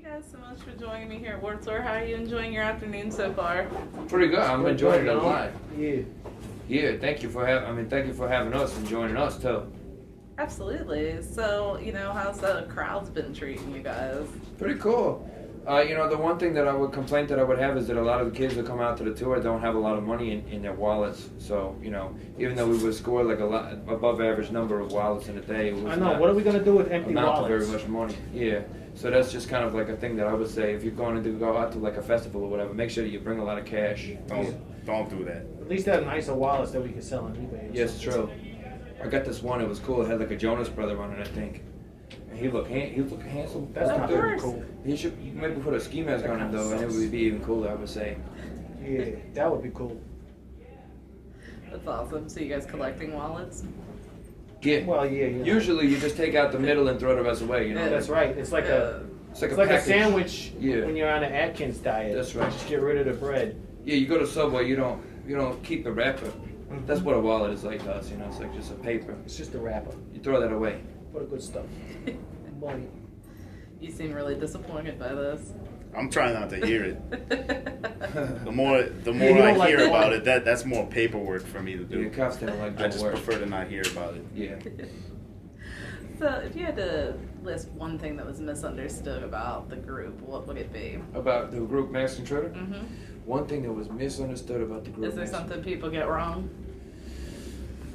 you guys so much for joining me here at Warp Tour. How are you enjoying your afternoon so far? Pretty good. I'm enjoying it a lot. Yeah. Yeah. Thank you for having us and joining us too. Absolutely. So, how's the crowd's been treating you guys? Pretty cool. The one thing that I would complain that I would have is that a lot of the kids that come out to the tour don't have a lot of money in their wallets. So, even though we would score like a lot above average number of wallets in a day, it was I know. What are we gonna do with empty amount to wallets? very much money. Yeah. So that's just kind of like a thing that I would say if you're going to go out to like a festival or whatever, make sure that you bring a lot of cash. Don't do that. At least have nicer wallets that we can sell on eBay. Yes, true. I got this one. It was cool. It had like a Jonas brother on it, I think. And he looked handsome. That's Of not very course. cool. He should maybe put a ski mask on him though, and it would be even cooler. I would say. Yeah, that would be cool. That's awesome. So you guys collecting wallets? Yeah. Well, yeah. Usually you just take out the middle and throw the rest away. Yeah. That's right. It's like a It's like it's a like a package. sandwich Yeah. when you're on an Atkins diet. That's right. Just get rid of the bread. Yeah, you go to Subway. You don't keep the wrapper. That's what a wallet is like to us. It's like just a paper. It's just a wrapper. You throw that away. What a good stuff. Money. You seem really disappointed by this. I'm trying not to hear it. The more you don't I like hear the about one. it, that's more paperwork for me to Yeah, do. cops don't like I doing just work. prefer to not hear about it. Yeah. So if you had to list one thing that was misunderstood about the group, what would it be? About the group Masked Intruder. Mm-hmm. One thing that was misunderstood about the group. Is there something people get wrong?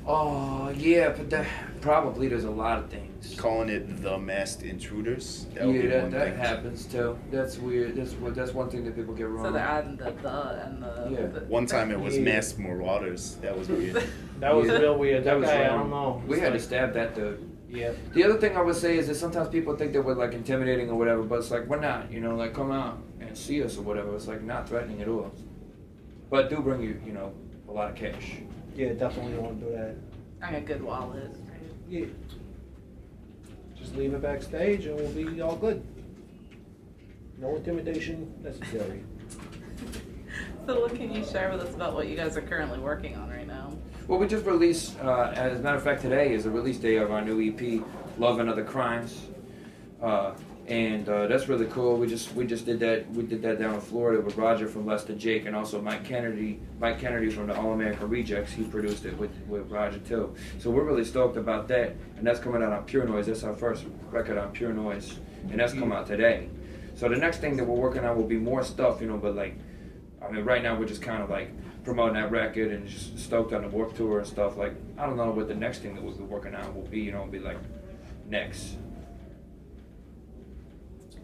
Oh yeah, but probably there's a lot of things. Calling it the Masked Intruders. That would be Yeah, one that thing. happens too. That's weird. That's one thing that people get wrong. So they're adding the and the. Yeah. the- One time it was Yeah. Masked Marauders. That was weird. That was Yeah. real weird. That was guy, I wrong. don't know. We It's had to like- stab that dude. Yeah. The other thing I would say is that sometimes people think that we're like intimidating or whatever, but it's like we're not. Like come out and see us or whatever. It's like not threatening at all. But do bring you, a lot of cash. Yeah, definitely don't want to do that. And a good wallet. Yeah. Just leave it backstage and we'll be all good. No intimidation necessary. So what can you share with us about what you guys are currently working on right now? Well, we just released, as a matter of fact, today is the release day of our new EP, Love and Other Crimes. And that's really cool. We just did that. We did that down in Florida with Roger from Less Than Jake, and also Mike Kennedy from the All American Rejects. He produced it with Roger too. So we're really stoked about that, and that's coming out on Pure Noise. That's our first record on Pure Noise, and that's come out today. So the next thing that we're working on will be more stuff, but like, right now we're just kind of like promoting that record and just stoked on the Warped Tour and stuff. Like, I don't know what the next thing that we'll be working on will be. Be like next.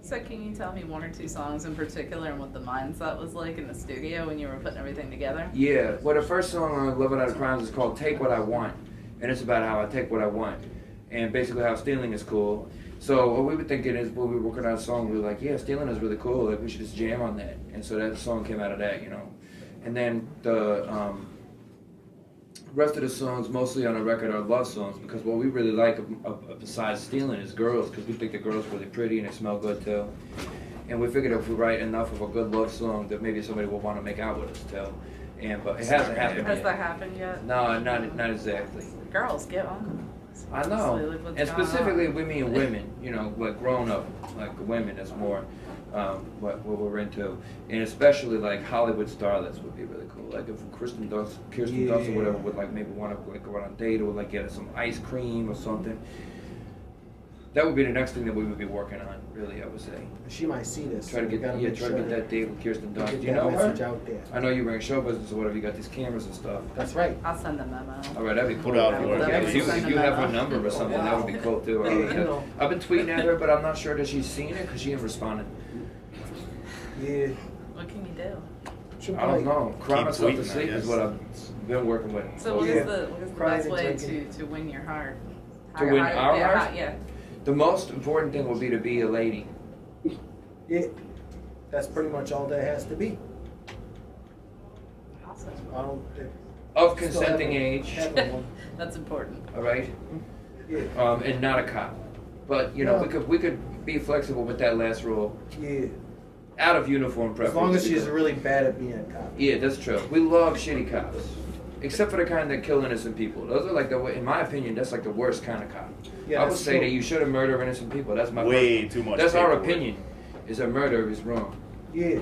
So can you tell me one or two songs in particular and what the mindset was like in the studio when you were putting everything together? Yeah, well, the first song on Love Without Crimes is called Take What I Want, and it's about how I take what I want, and basically how stealing is cool. So what we were thinking is when we were working on a song, we were like, yeah, stealing is really cool, like we should just jam on that, and so that song came out of that, And then the rest of the songs, mostly on the record, are love songs, because what we really like besides stealing is girls, because we think the girls are really pretty and they smell good too. And we figured if we write enough of a good love song that maybe somebody will want to make out with us too. But it hasn't happened Has yet. that happened yet? No, not exactly. Girls, get on. I know. Like, what's And going specifically on? we mean women, like grown up, like women, that's more what we're into. And especially like Hollywood starlets would be really cool. Like if Kirsten Dunst or whatever would like maybe want to like go on a date or like get some ice cream or something. That would be the next thing that we would be working on, really, I would say. She might see this. Try to so we get gotta make try to sure get that date with Kirsten we Dunst. get Do you that know message her? out there. I know you were in show business or whatever. You got these cameras and stuff. That's right. I'll send a memo. All right, that'd be cool. Put out your Yeah, if you organization. have her number or something, that would be cool too. Yeah, I've been tweeting at her, but I'm not sure that she's seen it because she ain't responded. Yeah. What can you do? She'll I don't probably- know. Cry Keep myself to tweeting, I sleep is guess. what I've been working with. So what Yeah. is the Crying best and way drinking. to win your heart? To win our yeah, hearts? Yeah. The most important thing would be to be a lady. Yeah. That's pretty much all that has to be. Awesome. I don't. Of still consenting haven't- age, haven't one. That's important. all right? Yeah. And not a cop. But, No. we could be flexible with that last rule. Yeah. Out of uniform As preference. long as she's because- really bad at being a cop. Yeah, that's true. We love shitty cops. Except for the kind that kill innocent people. Those are like in my opinion, that's like the worst kind of cop. Yeah, I would that's say true. that you shouldn't murder innocent people. That's my Way personal- too much That's our paperwork. opinion. is a murder is wrong. Yeah.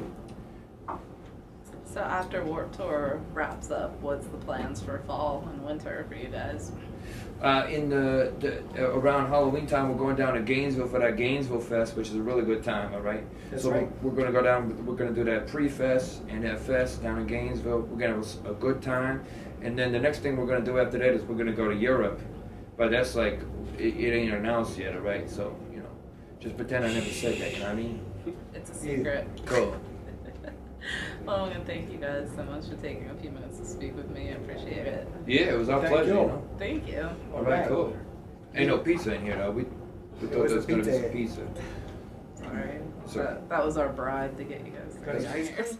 So after Warped Tour wraps up, what's the plans for fall and winter for you guys? In around Halloween time, we're going down to Gainesville for that Gainesville Fest, which is a really good time. All right. That's so right. we're gonna go down. We're gonna do that pre-fest and that fest down in Gainesville. We're gonna have a good time, and then the next thing we're gonna do after that is we're gonna go to Europe, but that's like it ain't announced yet. All right. So just pretend I never said that. You know what I mean? It's a secret. Cool. Well, I'm gonna thank you guys so much for taking a few minutes to speak with me. I appreciate it. Yeah, it was our Thank pleasure. you. Thank you. All right, cool. Ain't no pizza in here though. We thought was there was a gonna be pizza. some pizza. Sorry. So- That was our bribe to get you guys. Got any ice cream?